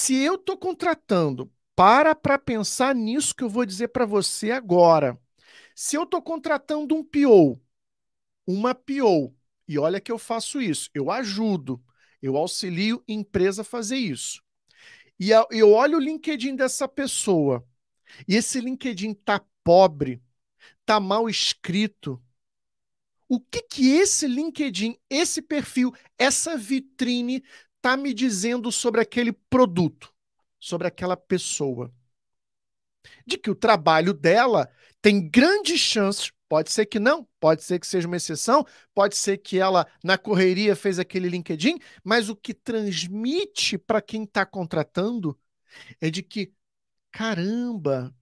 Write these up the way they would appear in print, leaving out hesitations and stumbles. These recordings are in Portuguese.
Se eu estou contratando, para pensar nisso que eu vou dizer para você agora. Se eu estou contratando um PO, uma PO, e olha que eu faço isso, eu ajudo, eu auxilio empresa a fazer isso. E eu olho o LinkedIn dessa pessoa, e esse LinkedIn tá pobre, tá mal escrito. O que que esse LinkedIn, esse perfil, essa vitrine tá me dizendo sobre aquele produto, sobre aquela pessoa? De que o trabalho dela tem grandes chances, pode ser que não, pode ser que seja uma exceção, pode ser que ela, na correria, fez aquele LinkedIn, mas o que transmite para quem está contratando é de que, caramba,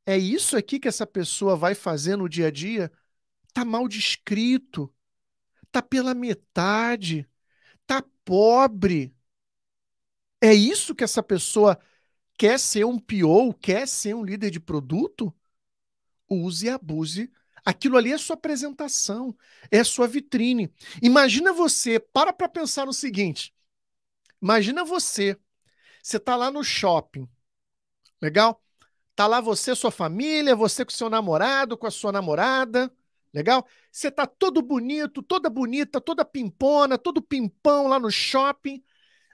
é isso aqui que essa pessoa vai fazer no dia a dia? Tá mal descrito, tá pela metade, tá pobre. É isso que essa pessoa quer ser um PO, quer ser um líder de produto? Use e abuse. Aquilo ali é sua apresentação, é sua vitrine. Imagina você, para pensar no seguinte: imagina você tá lá no shopping, legal? Tá lá você, sua família, você com seu namorado, com a sua namorada, legal? Você tá todo bonito, toda bonita, toda pimpona, todo pimpão lá no shopping.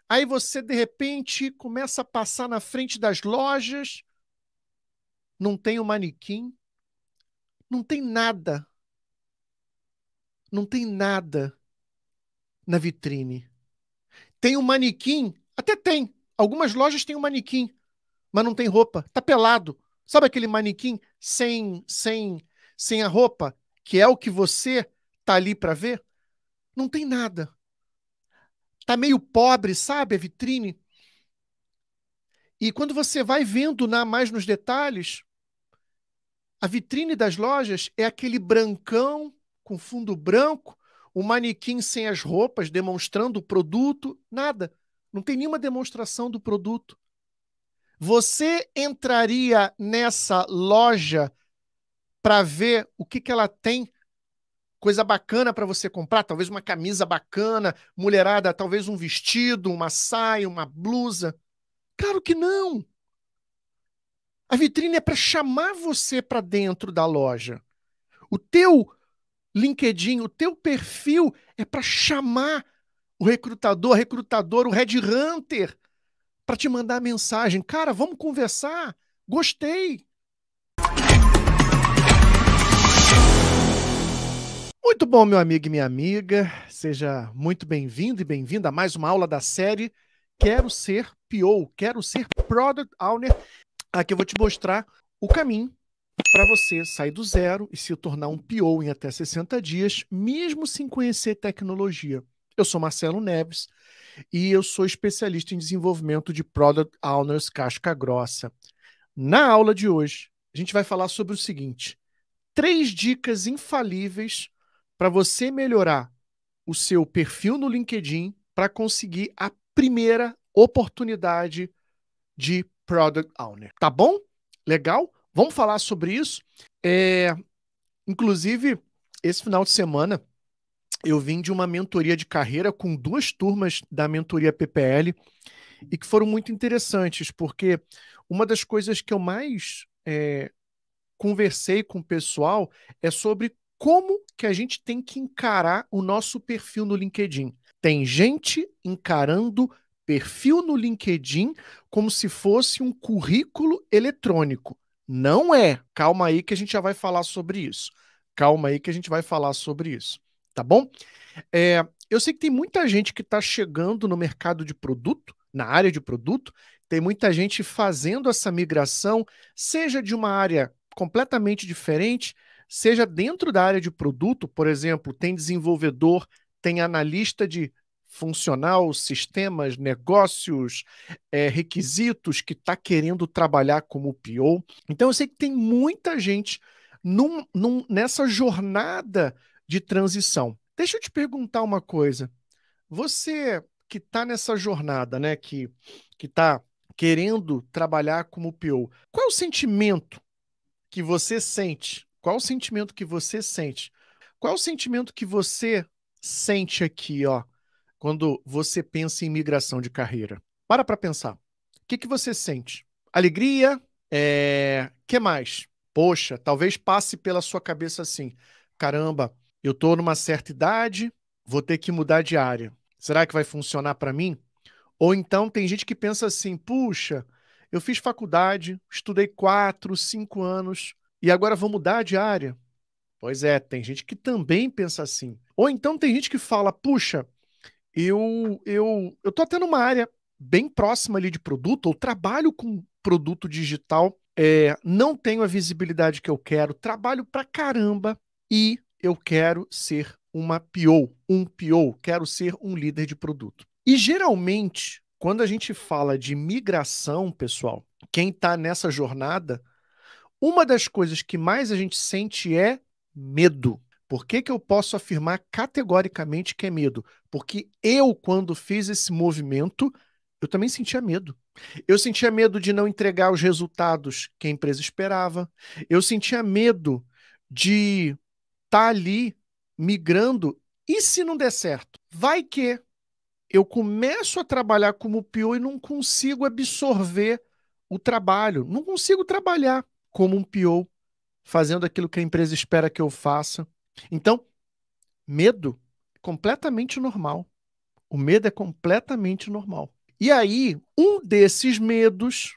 Aí você, de repente, começa a passar na frente das lojas, não tem um manequim, não tem nada, não tem nada na vitrine. Tem um manequim? Até tem. Algumas lojas têm um manequim, mas não tem roupa. Tá pelado. Sabe aquele manequim sem a roupa, que é o que você tá ali para ver? Não tem nada. Tá meio pobre, sabe, a vitrine? E quando você vai vendo mais nos detalhes, a vitrine das lojas é aquele brancão com fundo branco, o manequim sem as roupas, demonstrando o produto, nada. Não tem nenhuma demonstração do produto. Você entraria nessa loja para ver o que que ela tem, coisa bacana para você comprar, talvez uma camisa bacana, mulherada, talvez um vestido, uma saia, uma blusa? Claro que não. A vitrine é para chamar você para dentro da loja. O teu LinkedIn, o teu perfil é para chamar o recrutador, a recrutadora, o headhunter para te mandar mensagem. Cara, vamos conversar. Gostei. Muito bom, meu amigo e minha amiga. Seja muito bem-vindo e bem-vinda a mais uma aula da série Quero Ser PO, Quero Ser Product Owner. Aqui eu vou te mostrar o caminho para você sair do zero e se tornar um PO em até 60 dias, mesmo sem conhecer tecnologia. Eu sou Marcelo Neves e eu sou especialista em desenvolvimento de Product Owners casca grossa. Na aula de hoje, a gente vai falar sobre o seguinte: 3 dicas infalíveis para você melhorar o seu perfil no LinkedIn para conseguir a primeira oportunidade de Product Owner. Tá bom? Legal? Vamos falar sobre isso. Inclusive, esse final de semana, eu vim de uma mentoria de carreira com 2 turmas da mentoria PPL e que foram muito interessantes, porque uma das coisas que eu mais conversei com o pessoal é sobre como que a gente tem que encarar o nosso perfil no LinkedIn. Tem gente encarando perfil no LinkedIn como se fosse um currículo eletrônico. Não é. Calma aí que a gente já vai falar sobre isso. Calma aí que a gente vai falar sobre isso. Tá bom? Eu sei que tem muita gente que está chegando no mercado de produto, na área de produto, tem muita gente fazendo essa migração, seja de uma área completamente diferente, seja dentro da área de produto, por exemplo, tem desenvolvedor, tem analista de funcional, sistemas, negócios, requisitos que está querendo trabalhar como PO. Então eu sei que tem muita gente nessa jornada de transição. Deixa eu te perguntar uma coisa. Você que está nessa jornada, né, que está querendo trabalhar como PO, qual é o sentimento que você sente? Qual é o sentimento que você sente? Qual é o sentimento que você sente aqui, ó, quando você pensa em migração de carreira? Para pensar. que você sente? Alegria? Que mais? Poxa, talvez passe pela sua cabeça assim: caramba, eu estou numa certa idade, vou ter que mudar de área. Será que vai funcionar para mim? Ou então tem gente que pensa assim: puxa, eu fiz faculdade, estudei 4, 5 anos e agora vou mudar de área. Pois é, tem gente que também pensa assim. Ou então tem gente que fala: puxa, eu tô até numa área bem próxima ali de produto, ou trabalho com produto digital, não tenho a visibilidade que eu quero, trabalho pra caramba e eu quero ser uma PO, um PO, quero ser um líder de produto. E geralmente, quando a gente fala de migração, pessoal, quem está nessa jornada, uma das coisas que mais a gente sente é medo. Por que que eu posso afirmar categoricamente que é medo? Porque eu, quando fiz esse movimento, eu também sentia medo. Eu sentia medo de não entregar os resultados que a empresa esperava. Eu sentia medo de estar ali migrando. E se não der certo? Vai que eu começo a trabalhar como PO e não consigo absorver o trabalho. Não consigo trabalhar como um PO, fazendo aquilo que a empresa espera que eu faça. Então, medo é completamente normal. O medo é completamente normal. E aí, um desses medos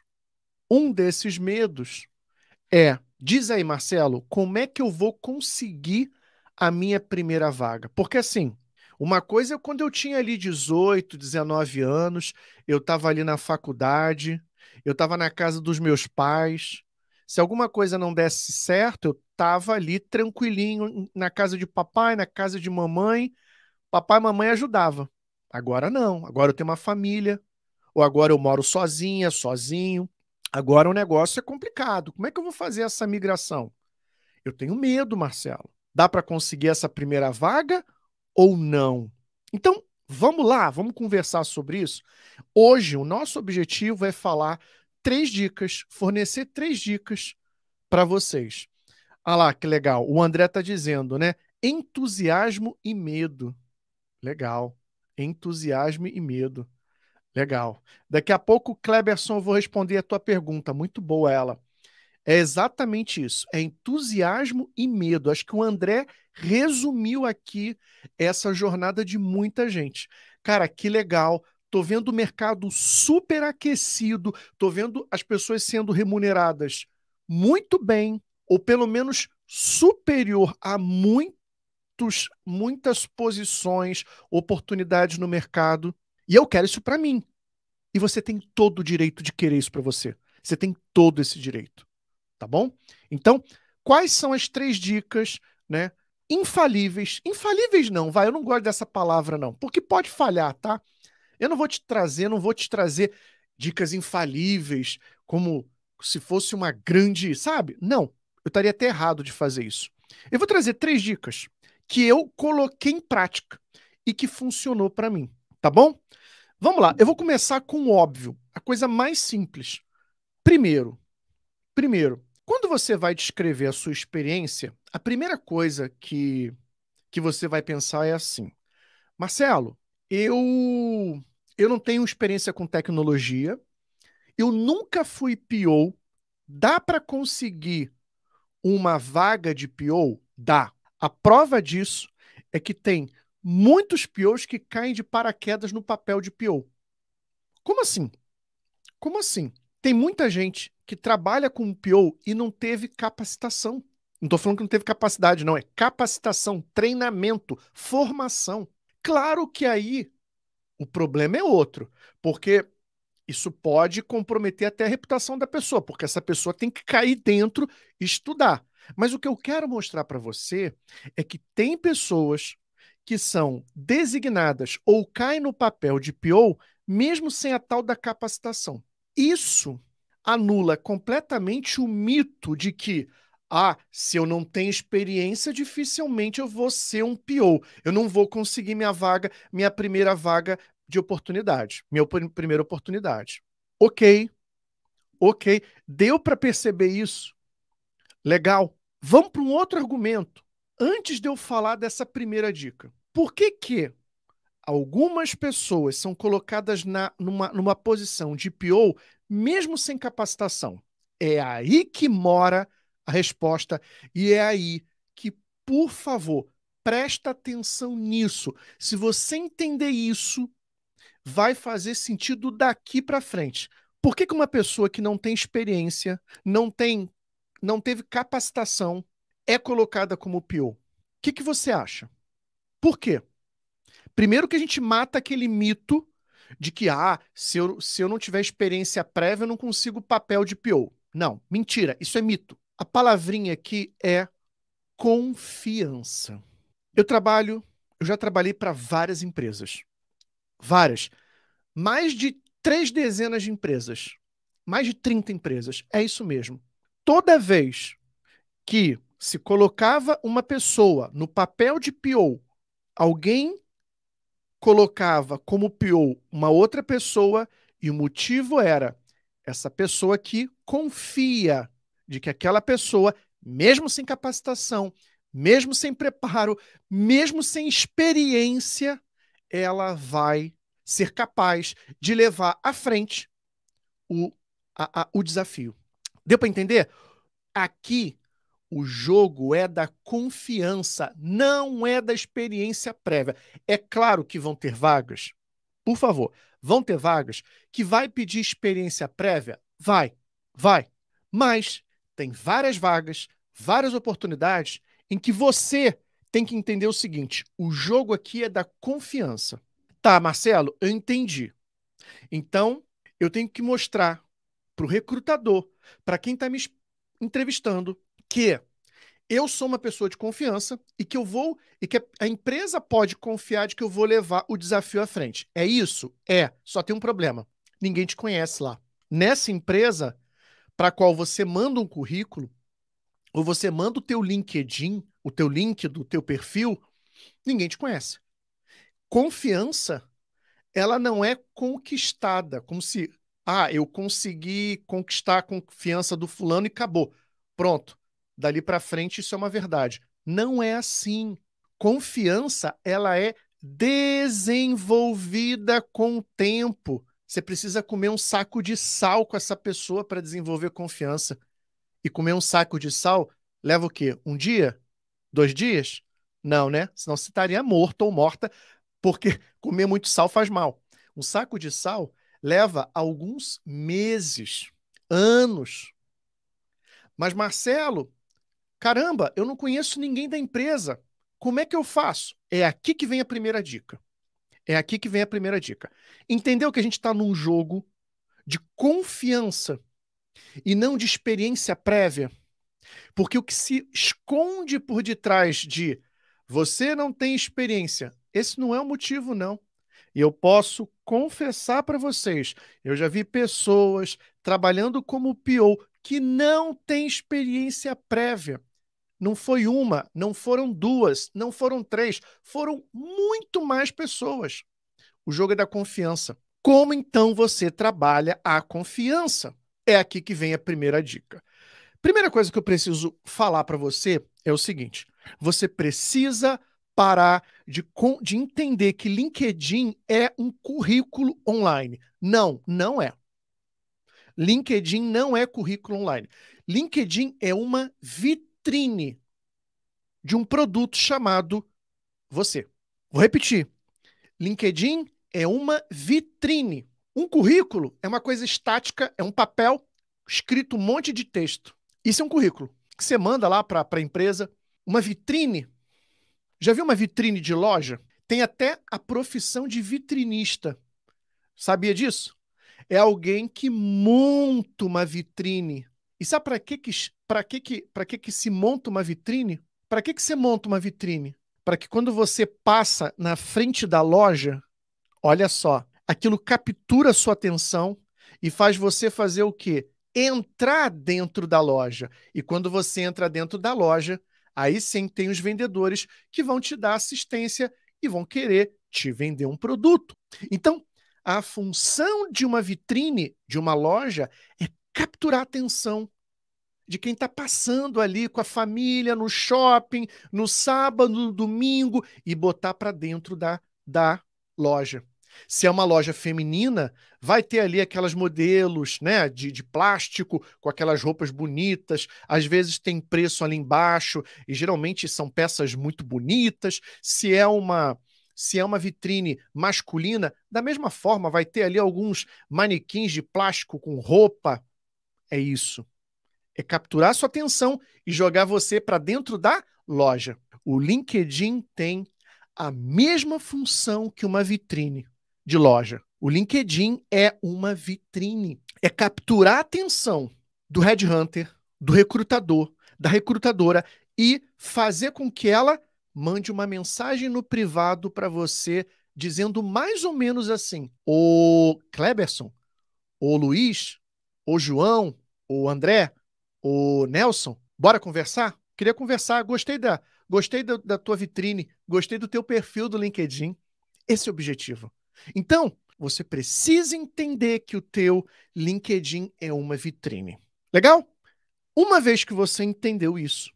diz aí, Marcelo, como é que eu vou conseguir a minha primeira vaga? Porque assim, uma coisa é quando eu tinha ali 18, 19 anos, eu estava ali na faculdade, eu estava na casa dos meus pais. Se alguma coisa não desse certo, eu estava ali tranquilinho na casa de papai, na casa de mamãe. Papai e mamãe ajudavam. Agora não, agora eu tenho uma família, ou agora eu moro sozinha, sozinho. Agora o negócio é complicado. Como é que eu vou fazer essa migração? Eu tenho medo, Marcelo. Dá para conseguir essa primeira vaga ou não? Então, vamos lá, vamos conversar sobre isso. Hoje, o nosso objetivo é falar 3 dicas, fornecer 3 dicas para vocês. Ah lá, que legal. O André está dizendo, né? Entusiasmo e medo. Legal. Entusiasmo e medo. Legal. Daqui a pouco, Kleberson, eu vou responder a tua pergunta. Muito boa ela. É exatamente isso. É entusiasmo e medo. Acho que o André resumiu aqui essa jornada de muita gente. Cara, que legal. Tô vendo o mercado super aquecido. Tô vendo as pessoas sendo remuneradas muito bem, ou pelo menos superior a muitas posições, oportunidades no mercado. E eu quero isso para mim. E você tem todo o direito de querer isso para você. Você tem todo esse direito, tá bom? Então, quais são as 3 dicas, né? Infalíveis. Infalíveis não, vai, eu não gosto dessa palavra não, porque pode falhar, tá? Eu não vou te trazer dicas infalíveis como se fosse uma grande, sabe? Não, eu estaria até errado de fazer isso. Eu vou trazer 3 dicas que eu coloquei em prática e que funcionou para mim, tá bom? Vamos lá, eu vou começar com o óbvio, a coisa mais simples. Primeiro, primeiro, quando você vai descrever a sua experiência, a primeira coisa que você vai pensar é assim: Marcelo, eu não tenho experiência com tecnologia, eu nunca fui PO, dá para conseguir uma vaga de PO? Dá. A prova disso é que tem muitos POs que caem de paraquedas no papel de PO. Como assim? Como assim? Tem muita gente que trabalha com PO e não teve capacitação. Não estou falando que não teve capacidade, não. É capacitação, treinamento, formação. Claro que aí o problema é outro, porque isso pode comprometer até a reputação da pessoa, porque essa pessoa tem que cair dentro e estudar. Mas o que eu quero mostrar para você é que tem pessoas que são designadas ou caem no papel de PO mesmo sem a tal da capacitação. Isso anula completamente o mito de que, se eu não tenho experiência, dificilmente eu vou ser um PO. Eu não vou conseguir minha vaga, minha primeira vaga de oportunidade, minha primeira oportunidade. Ok, ok. Deu para perceber isso? Legal. Vamos para um outro argumento. Antes de eu falar dessa primeira dica. Por que que Algumas pessoas são colocadas numa posição de PO, mesmo sem capacitação. É aí que mora a resposta, e é aí que, por favor, presta atenção nisso. Se você entender isso, vai fazer sentido daqui para frente. Por que que uma pessoa que não tem experiência, não teve capacitação, é colocada como PO? O que você acha? Por quê? Primeiro que a gente mata aquele mito de que, se eu não tiver experiência prévia, eu não consigo papel de PO. Não, mentira, isso é mito. A palavrinha aqui é confiança. Eu trabalho, eu já trabalhei para várias empresas. Várias. Mais de 3 dezenas de empresas. Mais de 30 empresas. É isso mesmo. Toda vez que se colocava uma pessoa no papel de PO, alguém colocava como PO uma outra pessoa e o motivo era essa pessoa que confia de que aquela pessoa, mesmo sem capacitação, mesmo sem preparo, mesmo sem experiência, ela vai ser capaz de levar à frente o desafio. Deu para entender? Aqui o jogo é da confiança, não é da experiência prévia. É claro que vão ter vagas, por favor, vão ter vagas que vai pedir experiência prévia? Vai. Mas tem várias vagas, várias oportunidades em que você tem que entender o seguinte: o jogo aqui é da confiança. Tá, Marcelo, eu entendi. Então, eu tenho que mostrar para o recrutador, para quem está me entrevistando, que eu sou uma pessoa de confiança e que eu vou e que a empresa pode confiar de que eu vou levar o desafio à frente. É isso? É. Só tem um problema. Ninguém te conhece lá. Nessa empresa para a qual você manda um currículo ou você manda o teu LinkedIn, o teu link do teu perfil, ninguém te conhece. Confiança, ela não é conquistada, como se, eu consegui conquistar a confiança do fulano e acabou. Pronto. Dali para frente isso é uma verdade. Não é assim. Confiança, ela é desenvolvida com o tempo. Você precisa comer um saco de sal com essa pessoa para desenvolver confiança. E comer um saco de sal leva o quê? Um dia? 2 dias? Não, né? Senão você estaria morto ou morta, porque comer muito sal faz mal. Um saco de sal leva alguns meses, anos. Mas, Marcelo, caramba, eu não conheço ninguém da empresa. Como é que eu faço? É aqui que vem a primeira dica. É aqui que vem a primeira dica. Entendeu que a gente está num jogo de confiança e não de experiência prévia? Porque o que se esconde por detrás de você não tem experiência, esse não é o motivo, não. E eu posso confessar para vocês, eu já vi pessoas trabalhando como PO que não têm experiência prévia. Não foi uma, não foram duas, não foram três, foram muito mais pessoas. O jogo é da confiança. Como então você trabalha a confiança? É aqui que vem a primeira dica. Primeira coisa que eu preciso falar para você é o seguinte: você precisa parar de entender que LinkedIn é um currículo online. Não, não é. LinkedIn não é currículo online. LinkedIn é uma vitrine de um produto chamado você. Vou repetir. LinkedIn é uma vitrine. Um currículo é uma coisa estática, é um papel escrito um monte de texto. Isso é um currículo que você manda lá para a empresa. Uma vitrine. Já viu uma vitrine de loja? Tem até a profissão de vitrinista. Sabia disso? É alguém que monta uma vitrine. E sabe para que se monta uma vitrine? Para que você monta uma vitrine? Para que quando você passa na frente da loja, olha só, aquilo captura a sua atenção e faz você fazer o quê? Entrar dentro da loja. E quando você entra dentro da loja, aí sim tem os vendedores que vão te dar assistência e vão querer te vender um produto. Então, a função de uma vitrine, de uma loja, é capturar a atenção de quem está passando ali com a família no shopping, no sábado, no domingo, e botar para dentro da loja. Se é uma loja feminina, vai ter ali aquelas modelos, né, de plástico, com aquelas roupas bonitas. Às vezes tem preço ali embaixo, e geralmente são peças muito bonitas. Se é uma vitrine masculina, da mesma forma, vai ter ali alguns manequins de plástico com roupa. É isso. É capturar sua atenção e jogar você para dentro da loja. O LinkedIn tem a mesma função que uma vitrine de loja. O LinkedIn é uma vitrine. É capturar a atenção do headhunter, do recrutador, da recrutadora e fazer com que ela mande uma mensagem no privado para você dizendo mais ou menos assim: ô Kleberson, ô Luiz, ô João, ô André, ô Nelson, bora conversar? Queria conversar, gostei da tua vitrine, gostei do teu perfil do LinkedIn. Esse é o objetivo. Então, você precisa entender que o teu LinkedIn é uma vitrine. Legal? Uma vez que você entendeu isso,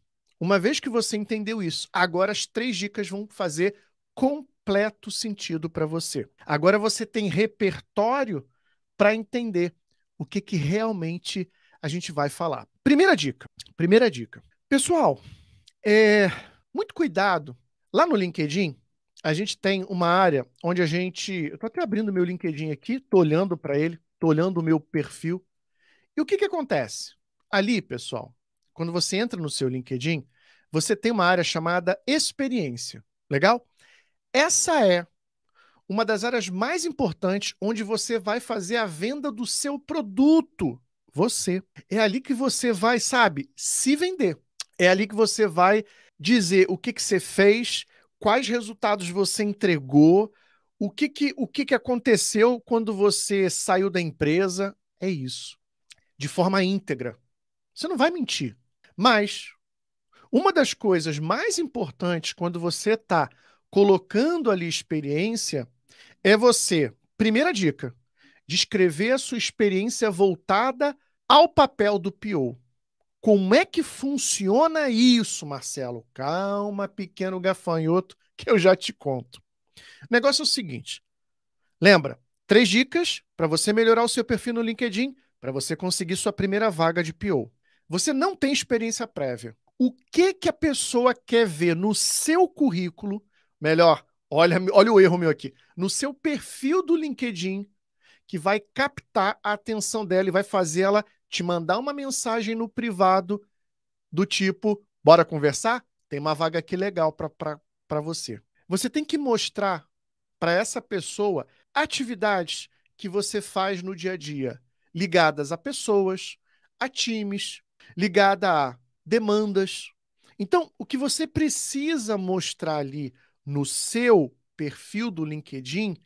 agora as 3 dicas vão fazer completo sentido para você. Agora você tem repertório para entender o que realmente a gente vai falar. Primeira dica. Primeira dica. Pessoal, muito cuidado. Lá no LinkedIn, a gente tem uma área onde a gente. Eu estou até abrindo meu LinkedIn aqui, estou olhando para ele, estou olhando o meu perfil. E o que acontece? Ali, pessoal, quando você entra no seu LinkedIn, você tem uma área chamada experiência. Legal? Essa é uma das áreas mais importantes onde você vai fazer a venda do seu produto. Você. É ali que você vai, sabe, se vender. É ali que você vai dizer o que você fez, quais resultados você entregou, o que aconteceu quando você saiu da empresa. É isso. De forma íntegra. Você não vai mentir. Mas uma das coisas mais importantes quando você está colocando ali experiência é você, primeira dica, descrever a sua experiência voltada ao papel do PO. Como é que funciona isso, Marcelo? Calma, pequeno gafanhoto, que eu já te conto. O negócio é o seguinte: lembra, 3 dicas para você melhorar o seu perfil no LinkedIn, para você conseguir sua primeira vaga de PO. Você não tem experiência prévia. O que a pessoa quer ver no seu currículo? Melhor, olha o erro meu aqui. No seu perfil do LinkedIn, que vai captar a atenção dela e vai fazer ela te mandar uma mensagem no privado do tipo: bora conversar? Tem uma vaga aqui legal para você. Você tem que mostrar para essa pessoa atividades que você faz no dia a dia, ligadas a pessoas, a times, ligada a demandas. Então, o que você precisa mostrar ali no seu perfil do LinkedIn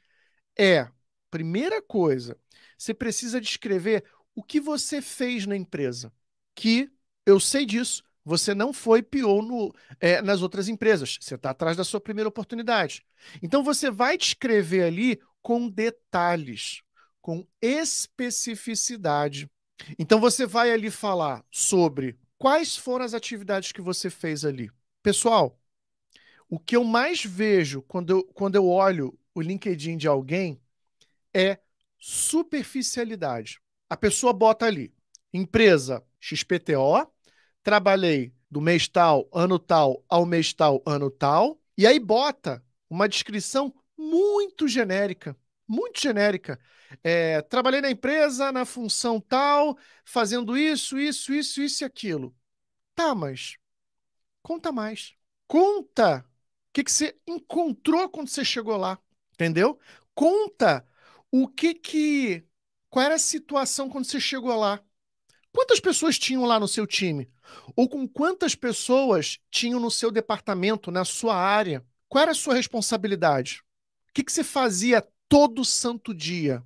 é, primeira coisa, você precisa descrever o que você fez na empresa. Que eu sei disso, você não foi PO nas outras empresas. Você está atrás da sua primeira oportunidade. Então você vai descrever ali com detalhes, com especificidade. Então você vai ali falar sobre quais foram as atividades que você fez ali. Pessoal, o que eu mais vejo quando eu olho o LinkedIn de alguém é superficialidade. A pessoa bota ali, empresa XPTO, trabalhei do mês tal ao mês tal, ano tal, e aí bota uma descrição muito genérica, muito genérica. Trabalhei na empresa, na função tal, fazendo isso e aquilo. Tá, mas conta mais. Conta o que você encontrou quando você chegou lá, entendeu? Conta o que que... Qual era a situação quando você chegou lá? Quantas pessoas tinham lá no seu time? Ou com quantas pessoas tinham no seu departamento, na sua área? Qual era a sua responsabilidade? O que que você fazia todo santo dia?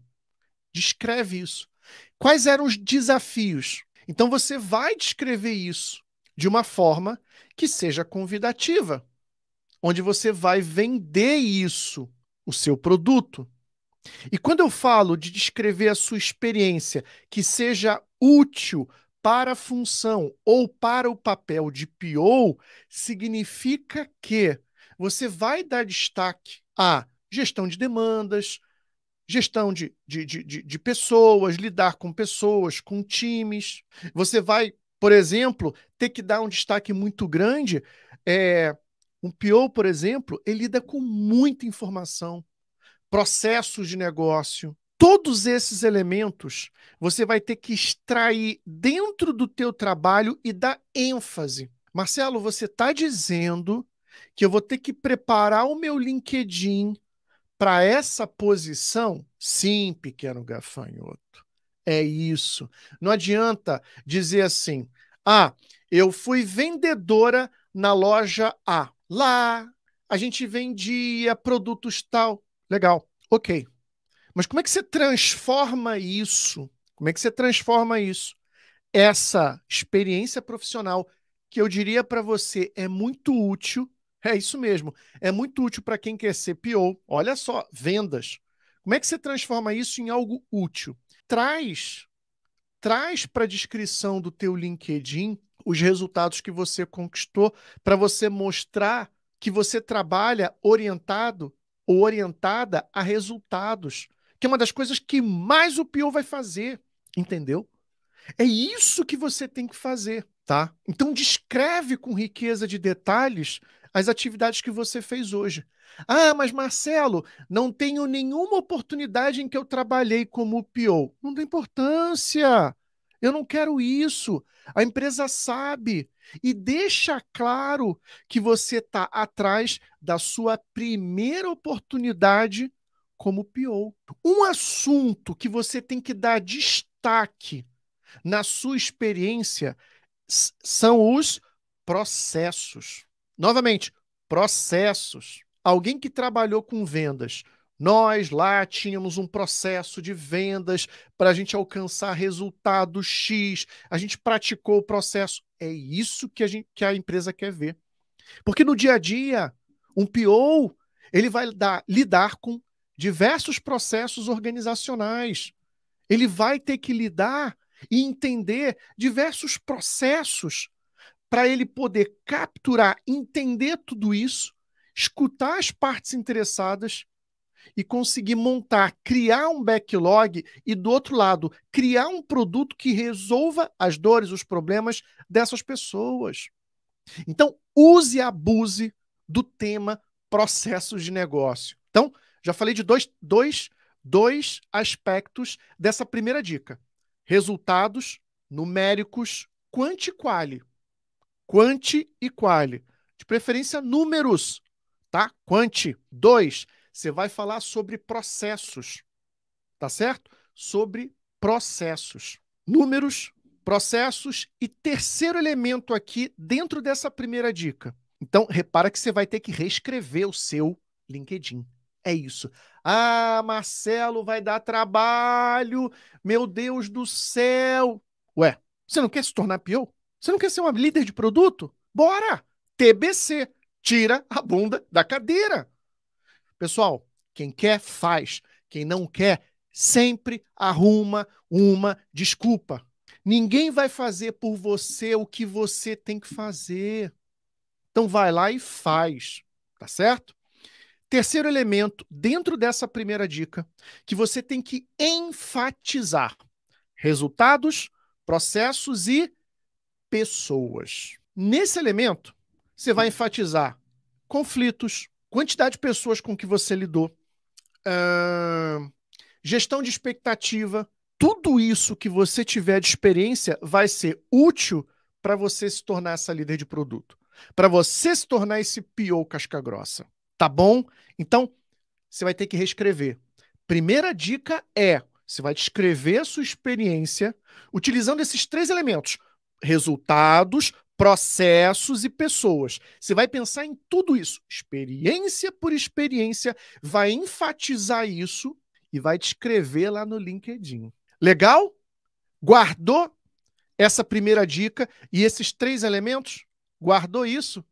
Descreve isso. Quais eram os desafios? Então você vai descrever isso de uma forma que seja convidativa, onde você vai vender isso, o seu produto. E quando eu falo de descrever a sua experiência que seja útil para a função ou para o papel de PO, significa que você vai dar destaque a gestão de demandas, gestão de pessoas, lidar com pessoas, com times. Você vai, por exemplo, ter que dar um destaque muito grande. Um PO, por exemplo, ele lida com muita informação, processos de negócio. Todos esses elementos você vai ter que extrair dentro do teu trabalho e dar ênfase. Marcelo, você está dizendo que eu vou ter que preparar o meu LinkedIn para essa posição? Sim, pequeno gafanhoto. É isso. Não adianta dizer assim: ah, eu fui vendedora na loja A. Lá a gente vendia produtos tal. Legal, ok. Mas como é que você transforma isso? Como é que você transforma isso? Essa experiência profissional, que eu diria para você é muito útil, é isso mesmo, é muito útil para quem quer ser PO. Olha só, vendas. Como é que você transforma isso em algo útil? Traz, traz para a descrição do teu LinkedIn os resultados que você conquistou para você mostrar que você trabalha orientado ou orientada a resultados, que é uma das coisas que mais o PO vai fazer, entendeu? É isso que você tem que fazer, tá? Então descreve com riqueza de detalhes as atividades que você fez hoje. Ah, mas Marcelo, não tenho nenhuma oportunidade em que eu trabalhei como PO. Não tem importância. Eu não quero isso. A empresa sabe. E deixa claro que você está atrás da sua primeira oportunidade como PO. Um assunto que você tem que dar destaque na sua experiência, são os processos. Novamente, processos. Alguém que trabalhou com vendas. Nós lá tínhamos um processo de vendas para a gente alcançar resultado X. A gente praticou o processo. É isso que a empresa quer ver. Porque no dia a dia, um PO, ele vai lidar com diversos processos organizacionais. Ele vai ter que lidar e entender diversos processos para ele poder capturar, entender tudo isso, escutar as partes interessadas e conseguir montar, criar um backlog e, do outro lado, criar um produto que resolva as dores, os problemas dessas pessoas. Então, use e abuse do tema processos de negócio. Então, já falei de dois aspectos dessa primeira dica: resultados numéricos, quanti e quali. Quanti e quali. De preferência, números, tá? Quanti. Dois, você vai falar sobre processos, tá certo? Sobre processos. Números, processos e terceiro elemento aqui dentro dessa primeira dica. Então, repara que você vai ter que reescrever o seu LinkedIn. É isso. Ah, Marcelo, vai dar trabalho. Meu Deus do céu. Ué, você não quer se tornar PO? Você não quer ser uma líder de produto? Bora! TBC. Tira a bunda da cadeira. Pessoal, quem quer, faz. Quem não quer, sempre arruma uma desculpa. Ninguém vai fazer por você o que você tem que fazer. Então vai lá e faz, tá certo? Terceiro elemento, dentro dessa primeira dica, que você tem que enfatizar: resultados, processos e pessoas. Nesse elemento, você vai enfatizar conflitos, quantidade de pessoas com que você lidou, gestão de expectativa. Tudo isso que você tiver de experiência vai ser útil para você se tornar essa líder de produto, para você se tornar esse PO casca grossa. Tá bom? Então, você vai ter que reescrever. Primeira dica é: você vai descrever a sua experiência utilizando esses três elementos: resultados, processos e pessoas. Você vai pensar em tudo isso, experiência por experiência, vai enfatizar isso e vai descrever lá no LinkedIn. Legal? Guardou essa primeira dica e esses três elementos? Guardou isso?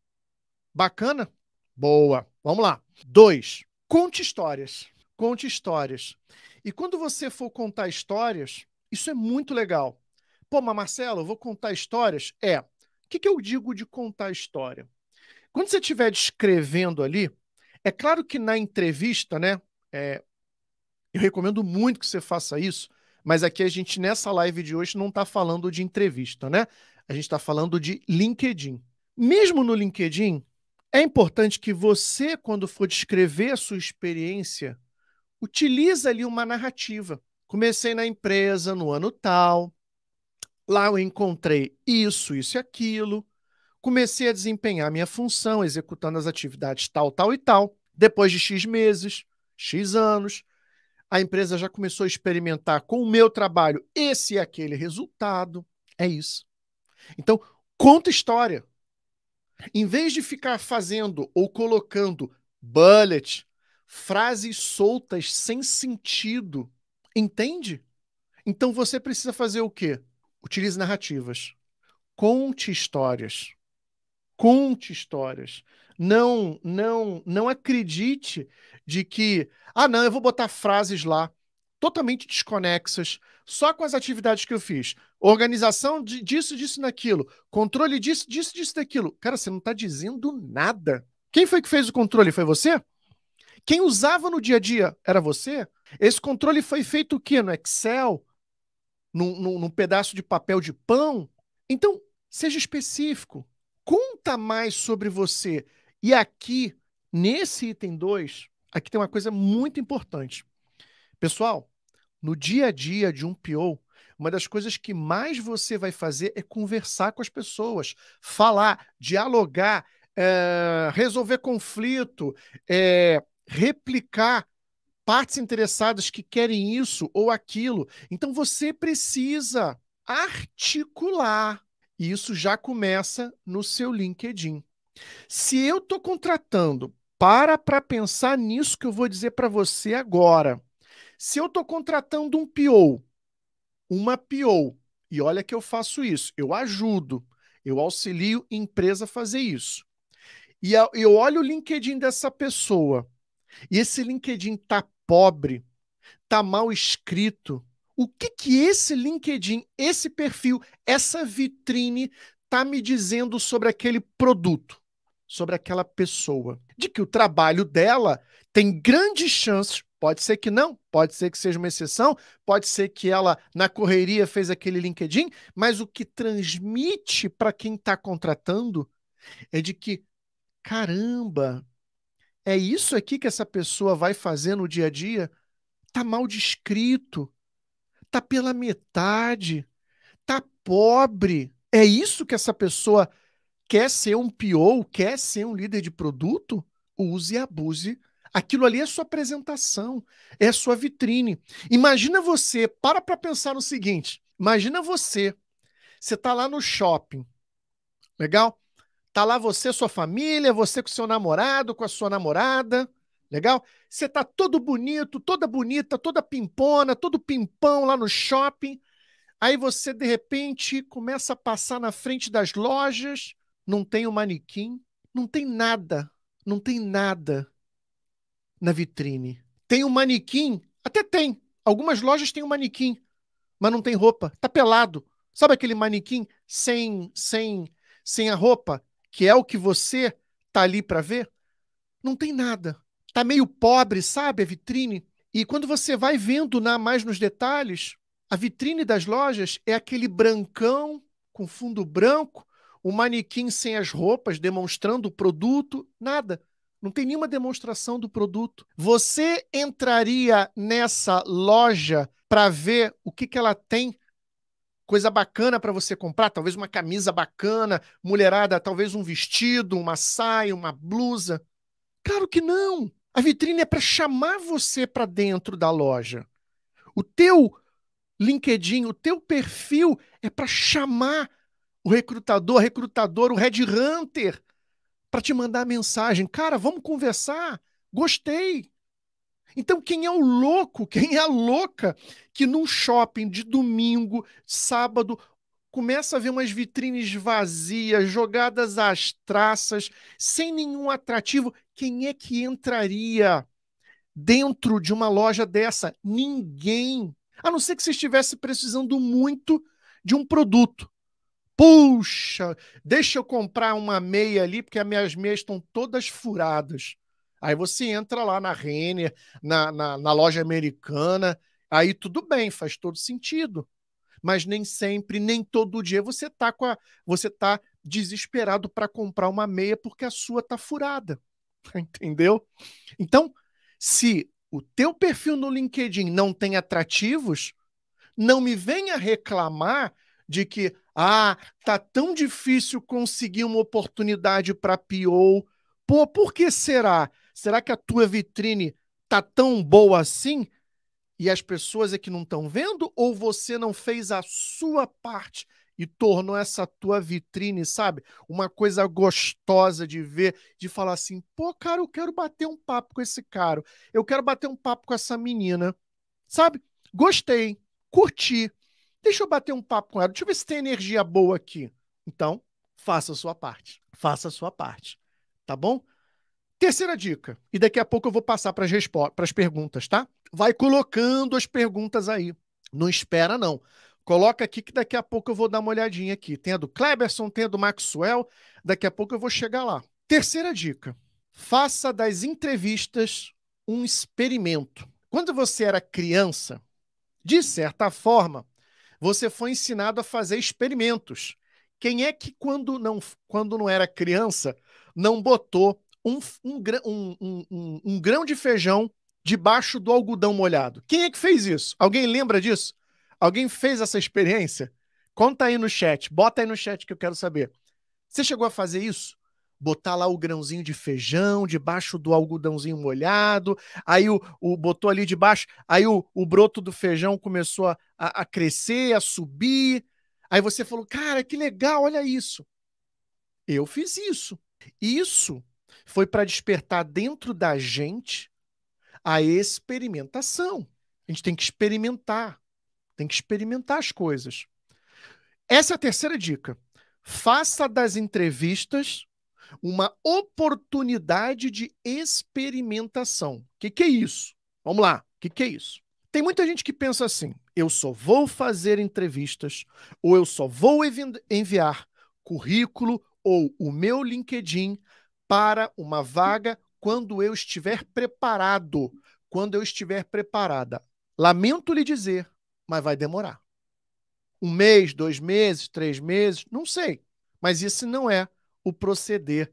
Bacana? Boa. Vamos lá. 2. Conte histórias. Conte histórias. E quando você for contar histórias, isso é muito legal. Pô, mas Marcelo, eu vou contar histórias? O que eu digo de contar história? Quando você estiver descrevendo ali, É claro que na entrevista, né? é, eu recomendo muito que você faça isso, mas aqui a gente, nessa live de hoje, não está falando de entrevista, né? A gente está falando de LinkedIn. Mesmo no LinkedIn, é importante que você, quando for descrever a sua experiência, utilize ali uma narrativa. Comecei na empresa no ano tal, lá eu encontrei isso, isso e aquilo, comecei a desempenhar minha função, executando as atividades tal, tal e tal. Depois de X meses, X anos, a empresa já começou a experimentar com o meu trabalho esse e aquele resultado. É isso. Então, conta história. Em vez de ficar fazendo ou colocando bullet, frases soltas sem sentido, entende? Então você precisa fazer o quê? Utilize narrativas. Conte histórias. Conte histórias. Não acredite de que, não, eu vou botar frases lá totalmente desconexas, só com as atividades que eu fiz. Organização disso, disso, naquilo. Controle disso, disso, disso, daquilo. Cara, você não está dizendo nada. Quem foi que fez o controle? Foi você? Quem usava no dia a dia era você? Esse controle foi feito o quê? No Excel? Num pedaço de papel de pão? Então, seja específico. Conta mais sobre você. E aqui, nesse item 2, aqui tem uma coisa muito importante. Pessoal, no dia a dia de um PO, uma das coisas que mais você vai fazer é conversar com as pessoas, falar, dialogar, resolver conflito, replicar partes interessadas que querem isso ou aquilo. Então você precisa articular. E isso já começa no seu LinkedIn. Se eu estou contratando, para pensar nisso que eu vou dizer para você agora. Se eu estou contratando um PO, uma PO, e olha que eu faço isso, eu ajudo, eu auxilio a empresa a fazer isso. E eu olho o LinkedIn dessa pessoa, e esse LinkedIn tá pobre, tá mal escrito. O que que esse LinkedIn, esse perfil, essa vitrine tá me dizendo sobre aquele produto, sobre aquela pessoa? De que o trabalho dela tem grandes chances, pode ser que não, pode ser que seja uma exceção, pode ser que ela na correria fez aquele LinkedIn, mas o que transmite para quem está contratando é de que, caramba, é isso aqui que essa pessoa vai fazer no dia a dia? Tá mal descrito, tá pela metade, tá pobre. É isso que essa pessoa quer ser um PO, quer ser um líder de produto? Use e abuse. Aquilo ali é sua apresentação, é sua vitrine. Imagina você, para pensar no seguinte, imagina você tá lá no shopping, legal? Tá lá você, sua família, você com seu namorado, com a sua namorada, legal? Você tá todo bonito, toda bonita, toda pimpona, todo pimpão lá no shopping. Aí você, de repente, começa a passar na frente das lojas, não tem o manequim, não tem nada, não tem nada na vitrine. Tem um manequim, até tem. Algumas lojas têm um manequim, mas não tem roupa, tá pelado. Sabe aquele manequim sem a roupa, que é o que você tá ali para ver? Não tem nada. Tá meio pobre, sabe, a vitrine? E quando você vai vendo mais nos detalhes, a vitrine das lojas é aquele brancão com fundo branco, o manequim sem as roupas demonstrando o produto, nada. Não tem nenhuma demonstração do produto. Você entraria nessa loja para ver o que ela tem, coisa bacana para você comprar, talvez uma camisa bacana, mulherada, talvez um vestido, uma saia, uma blusa. Claro que não. A vitrine é para chamar você para dentro da loja. O teu LinkedIn, o teu perfil é para chamar o recrutador, a recrutadora, o headhunter para te mandar mensagem. Cara, vamos conversar. Gostei. Então, quem é o louco, quem é a louca que num shopping de domingo, sábado, começa a ver umas vitrines vazias, jogadas às traças, sem nenhum atrativo, quem é que entraria dentro de uma loja dessa? Ninguém. A não ser que você estivesse precisando muito de um produto. Puxa, deixa eu comprar uma meia ali, porque as minhas meias estão todas furadas. Aí você entra lá na Renner, na loja americana, aí tudo bem, faz todo sentido. Mas nem sempre, nem todo dia você tá desesperado para comprar uma meia porque a sua tá furada. Entendeu? Então, se o teu perfil no LinkedIn não tem atrativos, não me venha reclamar de que tá tão difícil conseguir uma oportunidade para PO. Pô, por que será? Será que a tua vitrine tá tão boa assim e as pessoas é que não estão vendo, ou você não fez a sua parte e tornou essa tua vitrine, sabe? Uma coisa gostosa de ver, de falar assim, pô, cara, eu quero bater um papo com esse cara, eu quero bater um papo com essa menina, sabe? Gostei, curti, deixa eu bater um papo com ela, deixa eu ver se tem energia boa aqui. Então, faça a sua parte, faça a sua parte, tá bom? Terceira dica, e daqui a pouco eu vou passar para as perguntas, tá? Vai colocando as perguntas aí. Não espera, não. Coloca aqui que daqui a pouco eu vou dar uma olhadinha aqui. Tem a do Kleberson, tem a do Maxwell. Daqui a pouco eu vou chegar lá. Terceira dica: faça das entrevistas um experimento. Quando você era criança, de certa forma, você foi ensinado a fazer experimentos. Quem é que, quando não era criança, não botou um grão de feijão debaixo do algodão molhado? Quem é que fez isso? Alguém lembra disso? Alguém fez essa experiência? Conta aí no chat, bota aí no chat que eu quero saber. Você chegou a fazer isso? Botar lá o grãozinho de feijão debaixo do algodãozinho molhado, aí botou ali debaixo, aí o broto do feijão começou a crescer, a subir. Aí você falou, cara, que legal, olha isso. Eu fiz isso. Isso foi para despertar dentro da gente a experimentação. A gente tem que experimentar as coisas. Essa é a terceira dica. Faça das entrevistas uma oportunidade de experimentação. O que é isso? Vamos lá. O que é isso? Tem muita gente que pensa assim: eu só vou fazer entrevistas ou eu só vou enviar currículo ou o meu LinkedIn para uma vaga quando eu estiver preparado, quando eu estiver preparada. Lamento lhe dizer, mas vai demorar. 1 mês, 2 meses, 3 meses, não sei. Mas isso não é o proceder,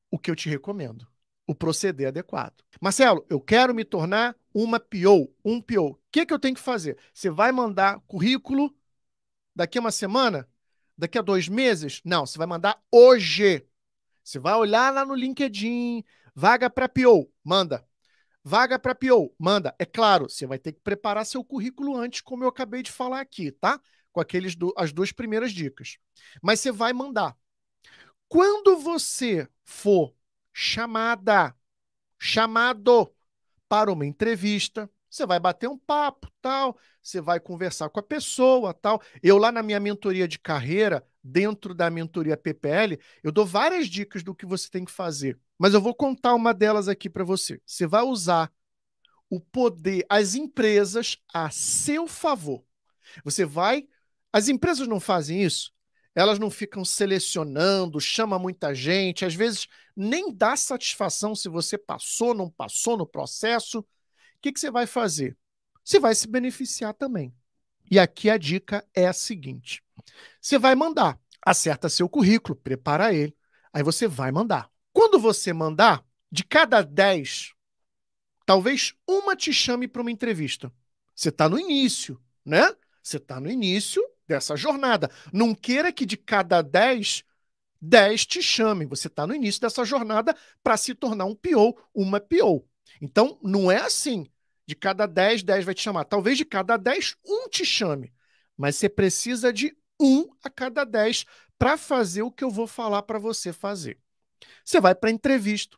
o que eu te recomendo. O proceder adequado. Marcelo, eu quero me tornar uma PO, um PO. O que eu tenho que fazer? Você vai mandar currículo daqui a uma semana? Daqui a 2 meses? Não, você vai mandar hoje. Você vai olhar lá no LinkedIn, vaga para PO, manda. Vaga para PO, manda. É claro, você vai ter que preparar seu currículo antes, como eu acabei de falar aqui, tá? Com as 2 primeiras dicas. Mas você vai mandar. Quando você for chamado para uma entrevista, você vai bater um papo, tal, você vai conversar com a pessoa, tal. Eu lá na minha mentoria de carreira, dentro da mentoria PPL, eu dou várias dicas do que você tem que fazer, mas eu vou contar uma delas aqui para você. Você vai usar o poder, as empresas a seu favor. Você vai. As empresas não fazem isso. Elas não ficam selecionando, chama muita gente, às vezes nem dá satisfação se você passou, não passou no processo. O que você vai fazer? Você vai se beneficiar também. E aqui a dica é a seguinte: você vai mandar, acerta seu currículo, prepara ele, aí você vai mandar. Quando você mandar, de cada 10, talvez uma te chame para uma entrevista. Você está no início, né? Você está no início dessa jornada. Não queira que de cada 10, 10 te chamem. Você está no início dessa jornada para se tornar um PO, uma PO. Então, não é assim. De cada 10, 10 vai te chamar. Talvez de cada 10, um te chame. Mas você precisa de um a cada 10 para fazer o que eu vou falar para você fazer. Você vai para a entrevista.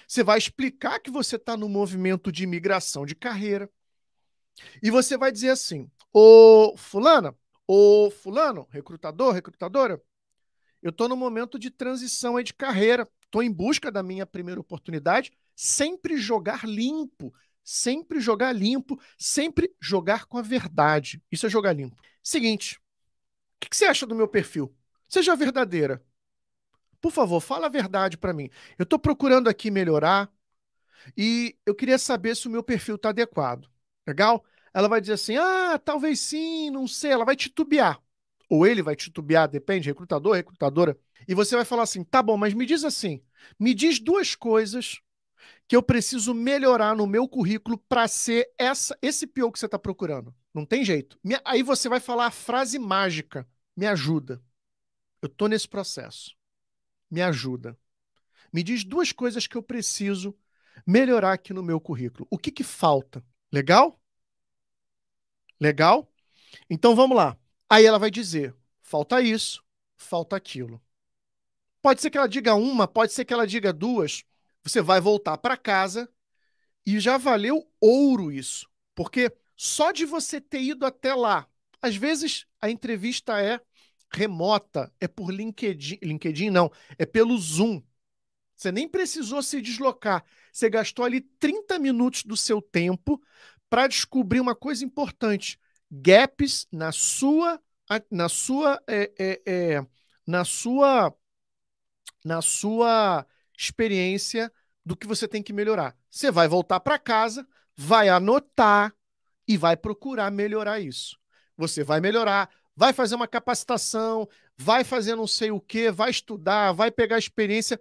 Você vai explicar que você está no movimento de migração de carreira. E você vai dizer assim: ô fulano, recrutador, recrutadora, eu estou no momento de transição aí de carreira, estou em busca da minha primeira oportunidade, sempre jogar limpo, sempre jogar com a verdade. Isso é jogar limpo. Seguinte, o que você acha do meu perfil? Seja verdadeira. Por favor, fala a verdade para mim. Eu estou procurando aqui melhorar, e eu queria saber se o meu perfil está adequado. Legal? Ela vai dizer assim: ah, talvez sim, não sei. Ela vai titubear. Ou ele vai titubear, depende, recrutador, recrutadora. E você vai falar assim: tá bom, mas me diz assim: me diz duas coisas que eu preciso melhorar no meu currículo para ser esse PO que você está procurando. Não tem jeito. Aí você vai falar a frase mágica: me ajuda. Eu estou nesse processo. Me ajuda. Me diz duas coisas que eu preciso melhorar aqui no meu currículo. O que que falta? Legal? Legal? Então vamos lá. Aí ela vai dizer: falta isso, falta aquilo. Pode ser que ela diga uma, pode ser que ela diga duas. Você vai voltar para casa e já valeu ouro isso. Porque só de você ter ido até lá, às vezes a entrevista é remota, é por LinkedIn, LinkedIn não, é pelo Zoom. Você nem precisou se deslocar. Você gastou ali 30 minutos do seu tempo para descobrir uma coisa importante: gaps na sua, na sua, na sua experiência do que você tem que melhorar. Você vai voltar para casa, vai anotar e vai procurar melhorar isso. Você vai melhorar, vai fazer uma capacitação, vai fazer não sei o que, vai estudar, vai pegar experiência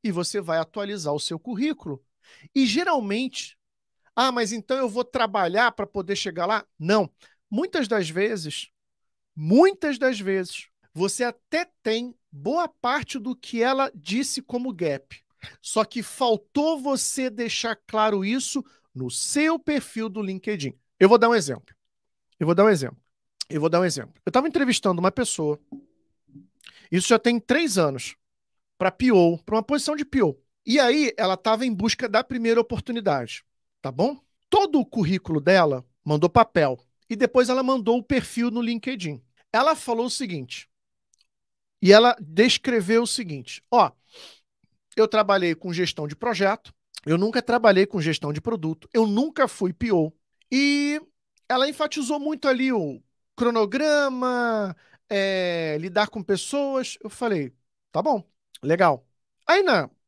e você vai atualizar o seu currículo. E geralmente, ah, mas então eu vou trabalhar para poder chegar lá? Não. Muitas das vezes, você até tem boa parte do que ela disse como gap. Só que faltou você deixar claro isso no seu perfil do LinkedIn. Eu vou dar um exemplo. Eu vou dar um exemplo. Eu vou dar um exemplo. Eu estava entrevistando uma pessoa, isso já tem 3 anos, para PO, para uma posição de PO. E aí ela estava em busca da primeira oportunidade, tá bom? Todo o currículo dela mandou papel e depois ela mandou o perfil no LinkedIn. Ela falou o seguinte, e ela descreveu o seguinte: ó, eu trabalhei com gestão de projeto, eu nunca trabalhei com gestão de produto, eu nunca fui PO. E ela enfatizou muito ali o cronograma, lidar com pessoas. Eu falei, tá bom, legal. Aí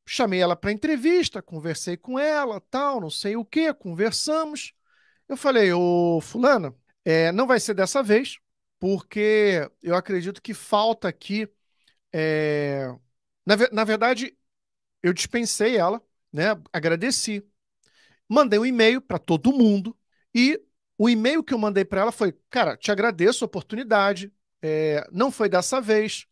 chamei ela para entrevista, conversei com ela, tal, não sei o que, conversamos. Eu falei, ô fulana, não vai ser dessa vez, porque eu acredito que falta aqui. é, na verdade, eu dispensei ela, né? Agradeci. Mandei um e-mail para todo mundo e o e-mail que eu mandei para ela foi: cara, te agradeço a oportunidade, não foi dessa vez,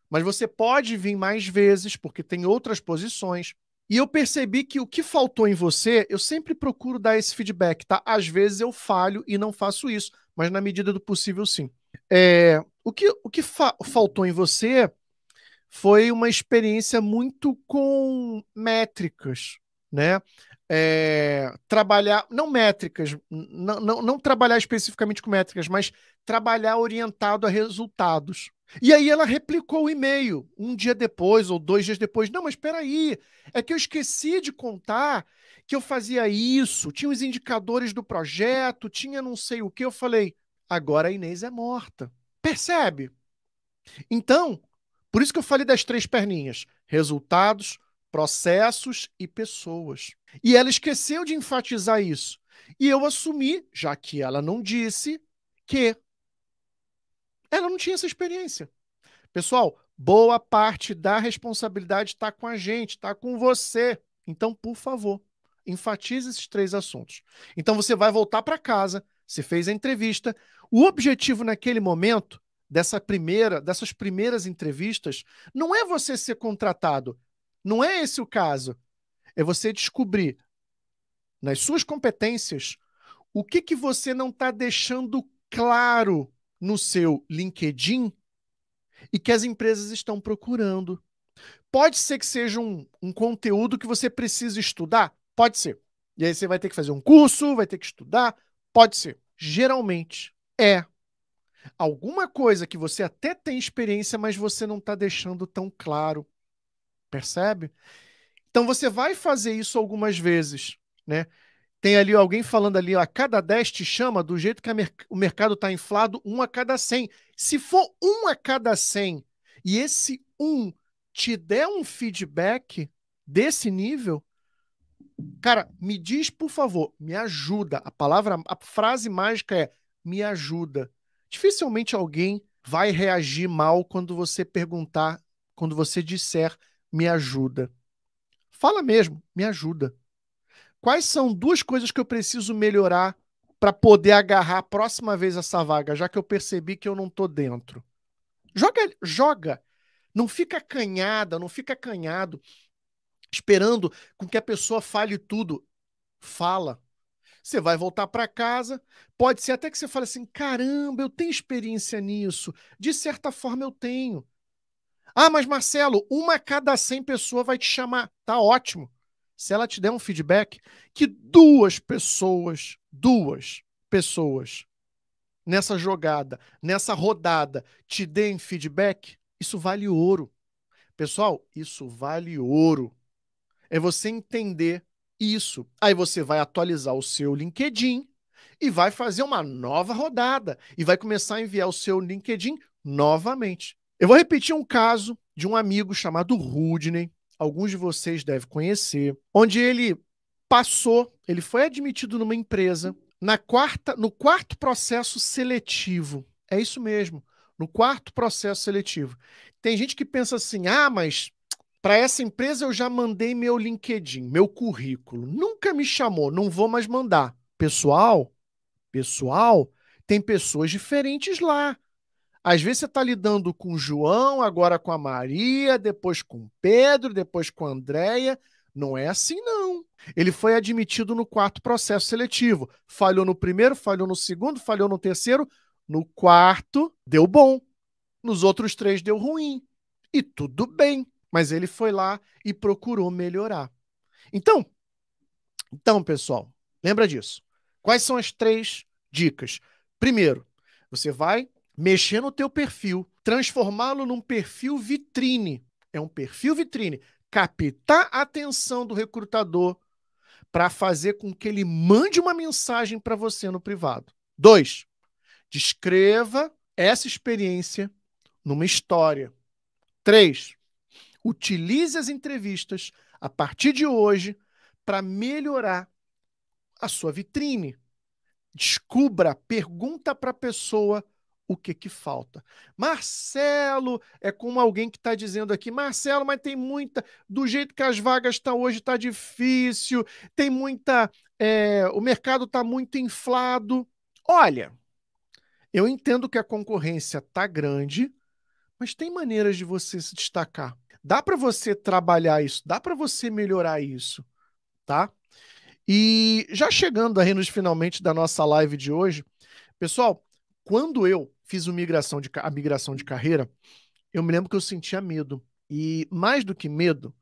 mas você pode vir mais vezes porque tem outras posições. E eu percebi que o que faltou em você, eu sempre procuro dar esse feedback, tá? Às vezes eu falho e não faço isso, mas na medida do possível, sim. O que faltou em você foi uma experiência muito com métricas, né? Trabalhar, não métricas, não trabalhar especificamente com métricas, mas trabalhar orientado a resultados. E aí ela replicou o e-mail um dia depois ou 2 dias depois. Não, mas espera aí, é que eu esqueci de contar que eu fazia isso, tinha os indicadores do projeto, tinha não sei o que. Eu falei, agora a Inês é morta. Percebe? Então, por isso que eu falei das 3 perninhas: resultados, processos e pessoas. E ela esqueceu de enfatizar isso. E eu assumi, já que ela não disse, que ela não tinha essa experiência. Pessoal, boa parte da responsabilidade está com a gente, está com você. Então, por favor, enfatize esses 3 assuntos. Então, você vai voltar para casa, você fez a entrevista. O objetivo naquele momento, dessas primeiras entrevistas, não é você ser contratado. Não é esse o caso. É você descobrir nas suas competências o que que você não está deixando claro no seu LinkedIn e que as empresas estão procurando. Pode ser que seja um conteúdo que você precisa estudar? Pode ser. E aí você vai ter que fazer um curso, vai ter que estudar? Pode ser. Geralmente é alguma coisa que você até tem experiência, mas você não está deixando tão claro. Percebe? Então você vai fazer isso algumas vezes, né? Tem ali alguém falando ali, ó, a cada 10 te chama, do jeito que o mercado está inflado, 1 a cada 100. Se for 1 a cada 100 e esse te der um feedback desse nível, Cara, me diz, por favor, me ajuda. A frase mágica é me ajuda. Dificilmente alguém vai reagir mal quando você perguntar, quando você disser me ajuda. Fala mesmo, me ajuda. Quais são duas coisas que eu preciso melhorar para poder agarrar a próxima vez essa vaga, já que eu percebi que eu não tô dentro? Joga, joga. Não fica acanhada, não fica acanhado, esperando com que a pessoa fale tudo. Fala. Você vai voltar para casa, pode ser até que você fale assim: caramba, eu tenho experiência nisso. De certa forma, eu tenho. Ah, mas Marcelo, uma a cada 100 pessoas vai te chamar. Tá ótimo. Se ela te der um feedback, que duas pessoas nessa jogada, nessa rodada, te deem feedback, isso vale ouro. Pessoal, isso vale ouro. É você entender isso. Aí você vai atualizar o seu LinkedIn e vai fazer uma nova rodada e vai começar a enviar o seu LinkedIn novamente. Eu vou repetir um caso de um amigo chamado Rudney, alguns de vocês devem conhecer, onde ele foi admitido numa empresa no quarto processo seletivo. É isso mesmo, no quarto processo seletivo. Tem gente que pensa assim: ah, mas para essa empresa eu já mandei meu LinkedIn, meu currículo. Nunca me chamou, não vou mais mandar. Pessoal, tem pessoas diferentes lá. Às vezes você está lidando com o João, agora com a Maria, depois com o Pedro, depois com a Andréia. Não é assim, não. Ele foi admitido no quarto processo seletivo. Falhou no primeiro, falhou no segundo, falhou no terceiro. No quarto, deu bom. Nos outros três, deu ruim. E tudo bem. Mas ele foi lá e procurou melhorar. Então, pessoal, lembra disso. Quais são as três dicas? Primeiro, você vai mexer no teu perfil, transformá-lo num perfil vitrine. É um perfil vitrine. Captar a atenção do recrutador para fazer com que ele mande uma mensagem para você no privado. Dois, descreva essa experiência numa história. Três, utilize as entrevistas a partir de hoje para melhorar a sua vitrine. Descubra, pergunta para a pessoa o que que falta. Marcelo, é como alguém que está dizendo aqui: Marcelo, mas tem muita, do jeito que as vagas estão hoje está difícil, tem muita, o mercado está muito inflado. Olha, eu entendo que a concorrência está grande, mas tem maneiras de você se destacar. Dá para você trabalhar isso, dá para você melhorar isso, tá? E já chegando aí nos finalmente da nossa live de hoje, pessoal, quando eu fiz a migração de carreira, eu me lembro que eu sentia medo. E mais do que medo,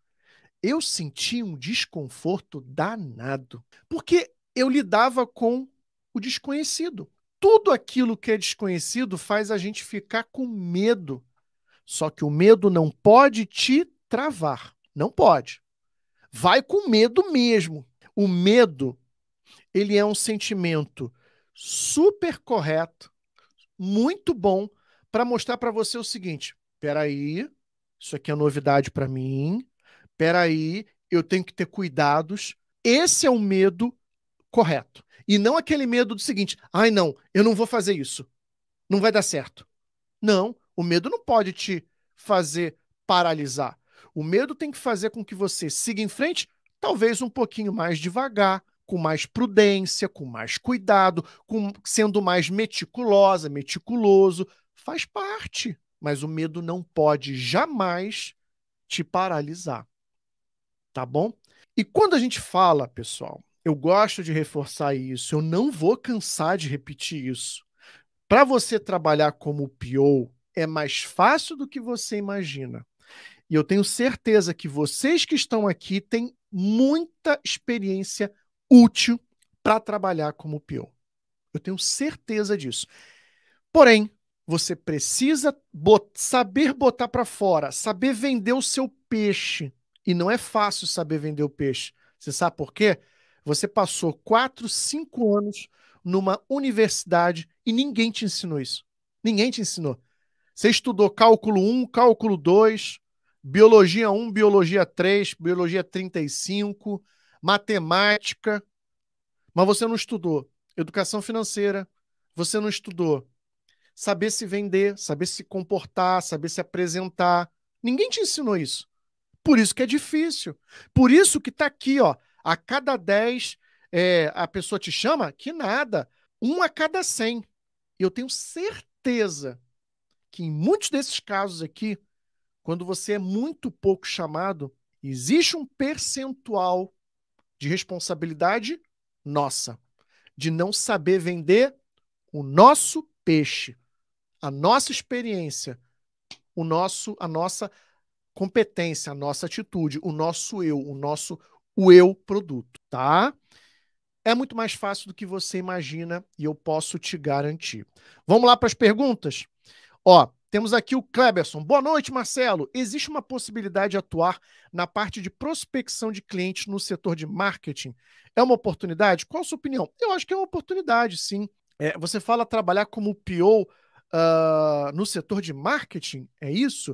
eu sentia um desconforto danado. Porque eu lidava com o desconhecido. Tudo aquilo que é desconhecido faz a gente ficar com medo. Só que o medo não pode te travar. Não pode. Vai com medo mesmo. O medo, ele é um sentimento super correto, muito bom, para mostrar para você o seguinte: peraí, isso aqui é novidade para mim, peraí, eu tenho que ter cuidados. Esse é o medo correto. E não aquele medo do seguinte: ai não, eu não vou fazer isso, não vai dar certo. Não, o medo não pode te fazer paralisar. O medo tem que fazer com que você siga em frente, talvez um pouquinho mais devagar, com mais prudência, com mais cuidado, sendo mais meticulosa, meticuloso. Faz parte, mas o medo não pode jamais te paralisar, tá bom? E quando a gente fala, pessoal, eu gosto de reforçar isso, eu não vou cansar de repetir isso. Para você trabalhar como PO é mais fácil do que você imagina. E eu tenho certeza que vocês que estão aqui têm muita experiência útil para trabalhar como PO. Eu tenho certeza disso. Porém, você precisa saber botar para fora, saber vender o seu peixe. E não é fácil saber vender o peixe. Você sabe por quê? Você passou 4, 5 anos numa universidade e ninguém te ensinou isso. Ninguém te ensinou. Você estudou cálculo 1, cálculo 2, biologia 1, biologia 3, biologia 35, matemática, mas você não estudou educação financeira, você não estudou saber se vender, saber se comportar, saber se apresentar. Ninguém te ensinou isso. Por isso que é difícil. Por isso que tá aqui, ó. A cada 10, a pessoa te chama, que nada. Um a cada 100. E eu tenho certeza que em muitos desses casos aqui, quando você é muito pouco chamado, existe um percentual de responsabilidade nossa, de não saber vender o nosso peixe, a nossa experiência, a nossa competência, a nossa atitude, o eu produto, tá? É muito mais fácil do que você imagina e eu posso te garantir. Vamos lá para as perguntas? Ó, temos aqui o Kleberson. Boa noite, Marcelo. Existe uma possibilidade de atuar na parte de prospecção de clientes no setor de marketing? É uma oportunidade? Qual a sua opinião? Eu acho que é uma oportunidade, sim. Você fala trabalhar como PO no setor de marketing? É isso?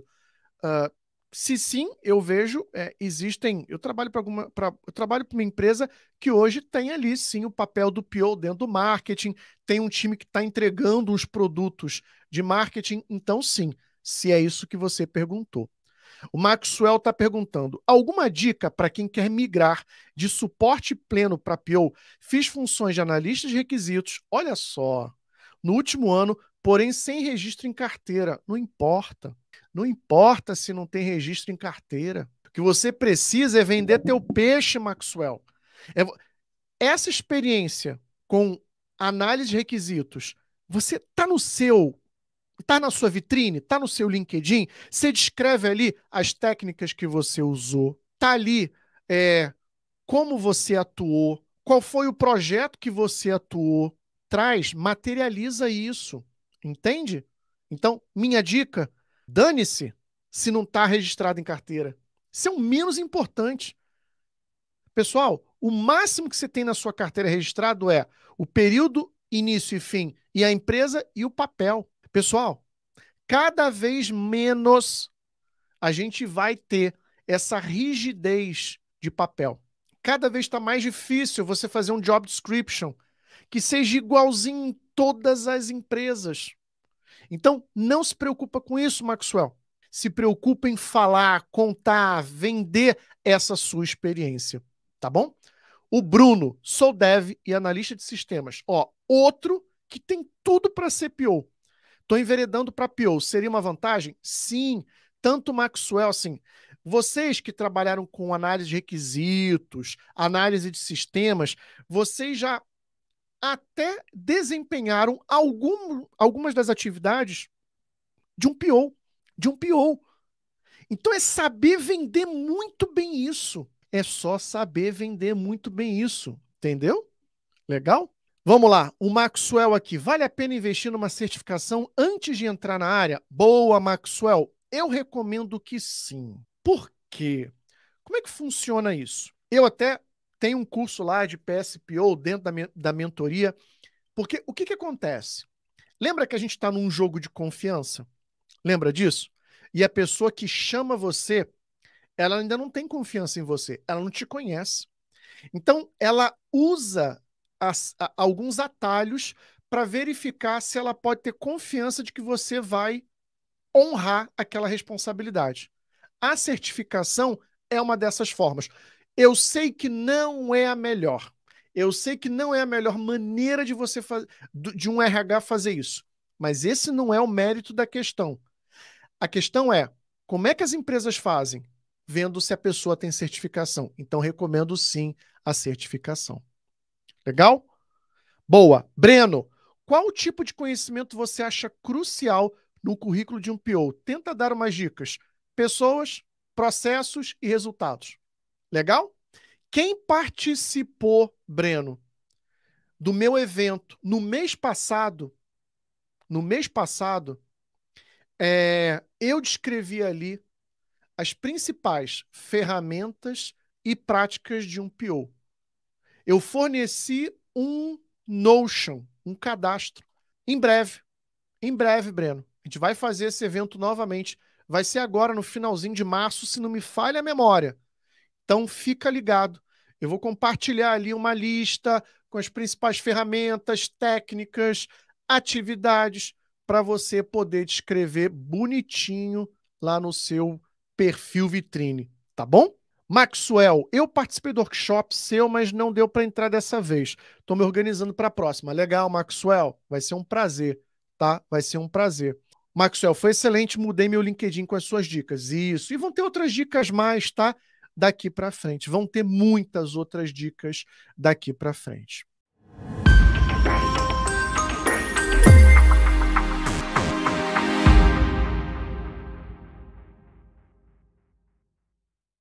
Uh, Se sim, eu vejo, existem. Eu trabalho para uma empresa que hoje tem ali sim o papel do PO dentro do marketing, tem um time que está entregando os produtos de marketing, então sim, se é isso que você perguntou. O Maxwell está perguntando: alguma dica para quem quer migrar de suporte pleno para PO? Fiz funções de analista de requisitos, olha só, no último ano, porém sem registro em carteira. Não importa. Não importa se não tem registro em carteira. O que você precisa é vender teu peixe, Maxwell. É, essa experiência com análise de requisitos, você está na sua vitrine, está no seu LinkedIn, você descreve ali as técnicas que você usou, está ali como você atuou, qual foi o projeto que você atuou, materializa isso, entende? Então, minha dica, dane-se se não está registrado em carteira. Isso é o menos importante. Pessoal, o máximo que você tem na sua carteira registrado é o período, início e fim, e a empresa e o papel. Pessoal, cada vez menos a gente vai ter essa rigidez de papel. Cada vez está mais difícil você fazer um job description que seja igualzinho em todas as empresas. Então, não se preocupa com isso, Maxwell. Se preocupa em falar, contar, vender essa sua experiência, tá bom? O Bruno, sou dev e analista de sistemas. Ó, outro que tem tudo para ser PO. Estou enveredando para PO. Seria uma vantagem? Sim. Tanto Maxwell, assim, vocês que trabalharam com análise de requisitos, análise de sistemas, vocês já até desempenharam algumas das atividades de um PO, de um PO. Então é saber vender muito bem isso. É só saber vender muito bem isso. Entendeu? Legal? Vamos lá, o Maxwell aqui. Vale a pena investir numa certificação antes de entrar na área? Boa, Maxwell. Eu recomendo que sim. Por quê? Como é que funciona isso? Eu até tenho um curso lá de PSPO dentro da mentoria, porque o que acontece? Lembra que a gente está num jogo de confiança? Lembra disso? E a pessoa que chama você, ela ainda não tem confiança em você, ela não te conhece. Então, ela usa alguns atalhos para verificar se ela pode ter confiança de que você vai honrar aquela responsabilidade. A certificação é uma dessas formas. Eu sei que não é a melhor. Eu sei que não é a melhor maneira de você de um RH fazer isso. Mas esse não é o mérito da questão. A questão é, como é que as empresas fazem? Vendo se a pessoa tem certificação. Então, recomendo sim a certificação. Legal? Boa. Breno, qual tipo de conhecimento você acha crucial no currículo de um PO? Tenta dar umas dicas. Pessoas, processos e resultados. Legal? Quem participou, Breno, do meu evento no mês passado, eu descrevi ali as principais ferramentas e práticas de um PO. Eu forneci um Notion, um cadastro. Em breve, Breno, a gente vai fazer esse evento novamente. Vai ser agora no finalzinho de março, se não me falha a memória. Então fica ligado. Eu vou compartilhar ali uma lista com as principais ferramentas, técnicas, atividades para você poder descrever bonitinho lá no seu perfil vitrine, tá bom? Maxwell, eu participei do workshop seu, mas não deu para entrar dessa vez. Estou me organizando para a próxima. Legal, Maxwell? Vai ser um prazer, tá? Vai ser um prazer. Maxwell, foi excelente. Mudei meu LinkedIn com as suas dicas. Isso. E vão ter outras dicas mais, tá? Daqui para frente. Vão ter muitas outras dicas daqui para frente.